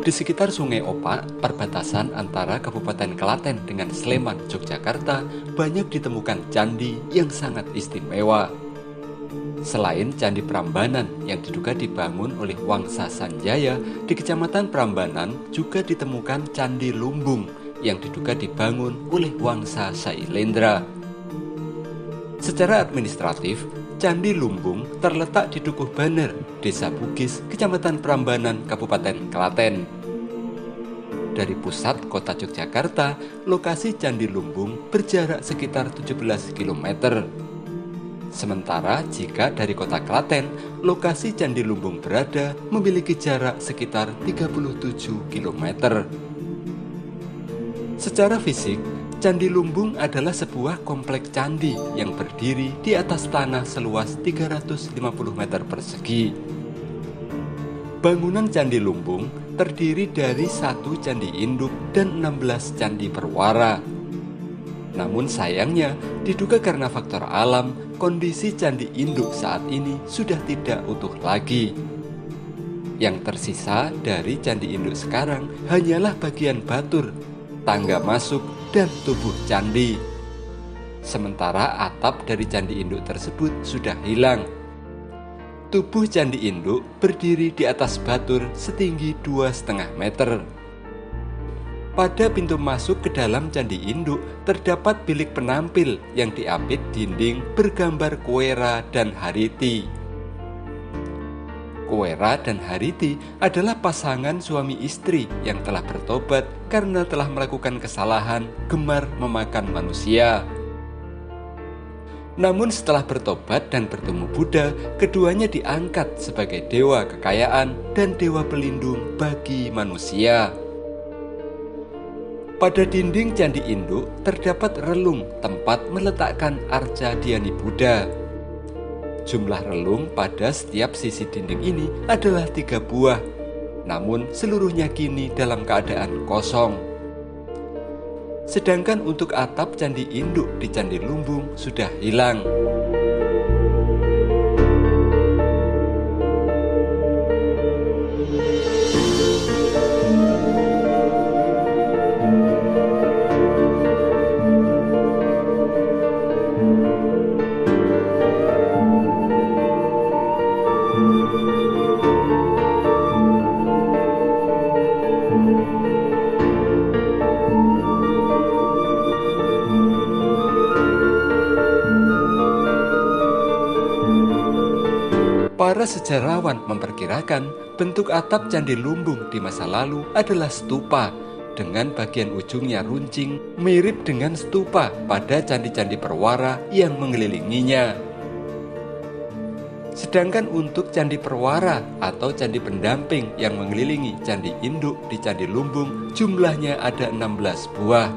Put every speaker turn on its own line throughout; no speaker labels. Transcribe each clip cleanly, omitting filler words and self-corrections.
Di sekitar Sungai Opak, perbatasan antara Kabupaten Klaten dengan Sleman, Yogyakarta, banyak ditemukan candi yang sangat istimewa. Selain Candi Prambanan yang diduga dibangun oleh Wangsa Sanjaya, di Kecamatan Prambanan juga ditemukan Candi Lumbung yang diduga dibangun oleh Wangsa Sailendra. Secara administratif, Candi Lumbung terletak di Dukuh Baner, Desa Bugis, Kecamatan Prambanan, Kabupaten Klaten. Dari pusat kota Yogyakarta, lokasi Candi Lumbung berjarak sekitar 17 km. Sementara jika dari kota Klaten, lokasi Candi Lumbung berada memiliki jarak sekitar 37 km. Secara fisik, Candi Lumbung adalah sebuah kompleks candi yang berdiri di atas tanah seluas 350 meter persegi. Bangunan Candi Lumbung terdiri dari 1 candi induk dan 16 candi perwara. Namun sayangnya, diduga karena faktor alam, kondisi candi induk saat ini sudah tidak utuh lagi. Yang tersisa dari candi induk sekarang hanyalah bagian batur, tangga masuk, dan tubuh candi. Sementara atap dari candi induk tersebut sudah hilang. Tubuh candi induk berdiri di atas batur setinggi 2,5 meter. Pada pintu masuk ke dalam candi induk terdapat bilik penampil yang diapit dinding bergambar Kuwera dan Hariti. Kuwera dan Hariti adalah pasangan suami istri yang telah bertobat karena telah melakukan kesalahan gemar memakan manusia. Namun setelah bertobat dan bertemu Buddha, keduanya diangkat sebagai dewa kekayaan dan dewa pelindung bagi manusia. Pada dinding candi induk terdapat relung tempat meletakkan arca Dhyani Buddha. Jumlah relung pada setiap sisi dinding ini adalah 3 buah, namun seluruhnya kini dalam keadaan kosong. Sedangkan untuk atap candi induk di Candi Lumbung sudah hilang. Para sejarawan memperkirakan bentuk atap Candi Lumbung di masa lalu adalah stupa dengan bagian ujungnya runcing mirip dengan stupa pada candi-candi perwara yang mengelilinginya. Sedangkan untuk candi perwara atau candi pendamping yang mengelilingi candi induk di Candi Lumbung jumlahnya ada 16 buah.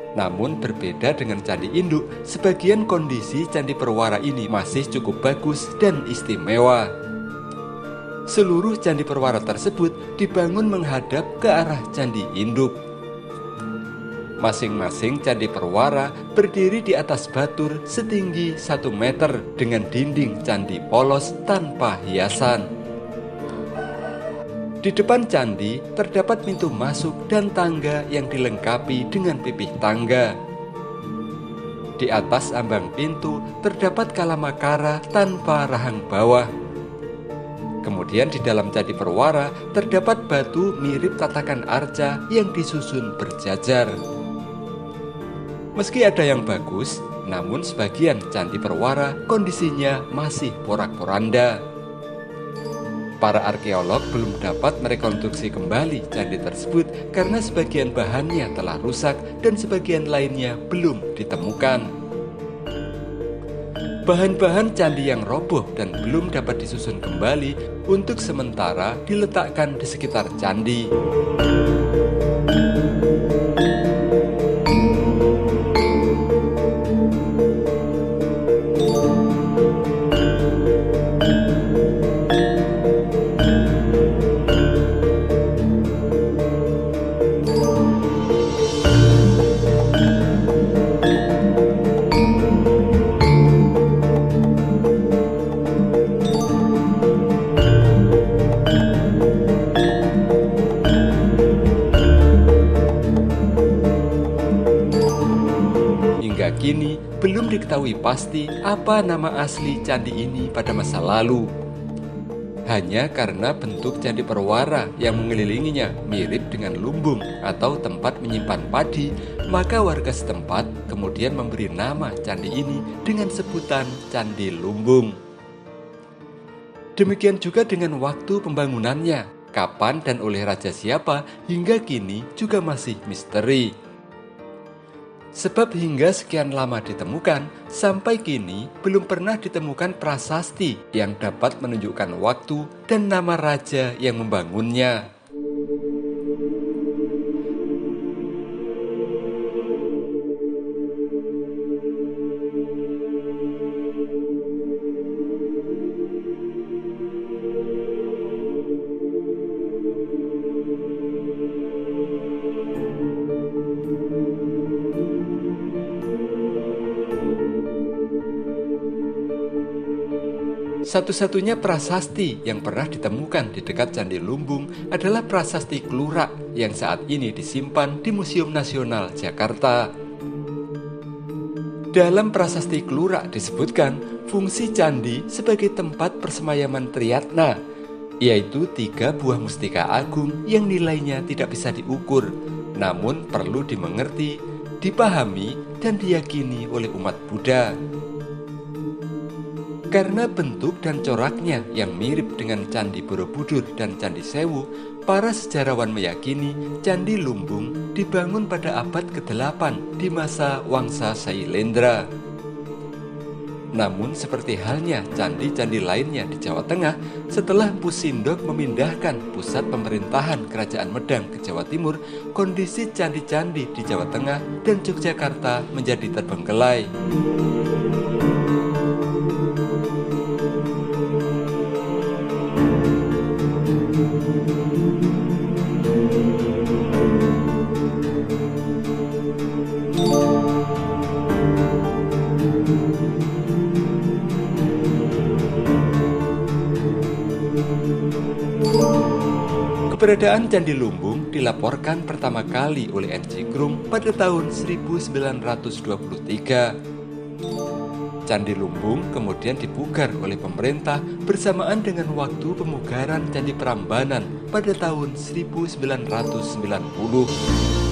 Namun berbeda dengan candi induk, sebagian kondisi candi perwara ini masih cukup bagus dan istimewa. Seluruh candi perwara tersebut dibangun menghadap ke arah candi induk. Masing-masing candi perwara berdiri di atas batur setinggi 1 meter dengan dinding candi polos tanpa hiasan. Di depan candi terdapat pintu masuk dan tangga yang dilengkapi dengan pipih tangga. Di atas ambang pintu terdapat kalamakara tanpa rahang bawah. Kemudian di dalam candi perwara terdapat batu mirip tatakan arca yang disusun berjajar. Meski ada yang bagus, namun sebagian candi perwara kondisinya masih porak-poranda. Para arkeolog belum dapat merekonstruksi kembali candi tersebut karena sebagian bahannya telah rusak dan sebagian lainnya belum ditemukan. Bahan-bahan candi yang roboh dan belum dapat disusun kembali untuk sementara diletakkan di sekitar candi. ini belum diketahui pasti apa nama asli candi ini pada masa lalu. Hanya karena bentuk candi perwara yang mengelilinginya mirip dengan lumbung atau tempat menyimpan padi, maka warga setempat kemudian memberi nama candi ini dengan sebutan Candi Lumbung. Demikian juga dengan waktu pembangunannya, kapan dan oleh raja siapa hingga kini juga masih misteri. Sebab hingga sekian lama ditemukan, sampai kini belum pernah ditemukan prasasti yang dapat menunjukkan waktu dan nama raja yang membangunnya. Satu-satunya prasasti yang pernah ditemukan di dekat Candi Lumbung adalah prasasti Klurak yang saat ini disimpan di Museum Nasional Jakarta. Dalam prasasti Klurak disebutkan fungsi candi sebagai tempat persemayaman Triyatna, yaitu 3 buah mustika agung yang nilainya tidak bisa diukur, namun perlu dimengerti, dipahami, dan diyakini oleh umat Buddha. Karena bentuk dan coraknya yang mirip dengan Candi Borobudur dan Candi Sewu, para sejarawan meyakini Candi Lumbung dibangun pada abad ke-8 di masa Wangsa Sailendra. Namun seperti halnya candi-candi lainnya di Jawa Tengah, setelah Mpu Sindok memindahkan pusat pemerintahan Kerajaan Medang ke Jawa Timur, kondisi candi-candi di Jawa Tengah dan Yogyakarta menjadi terbengkelai. Keberadaan Candi Lumbung dilaporkan pertama kali oleh N.C. Krum pada tahun 1923. Candi Lumbung kemudian dipugar oleh pemerintah bersamaan dengan waktu pemugaran Candi Prambanan pada tahun 1990.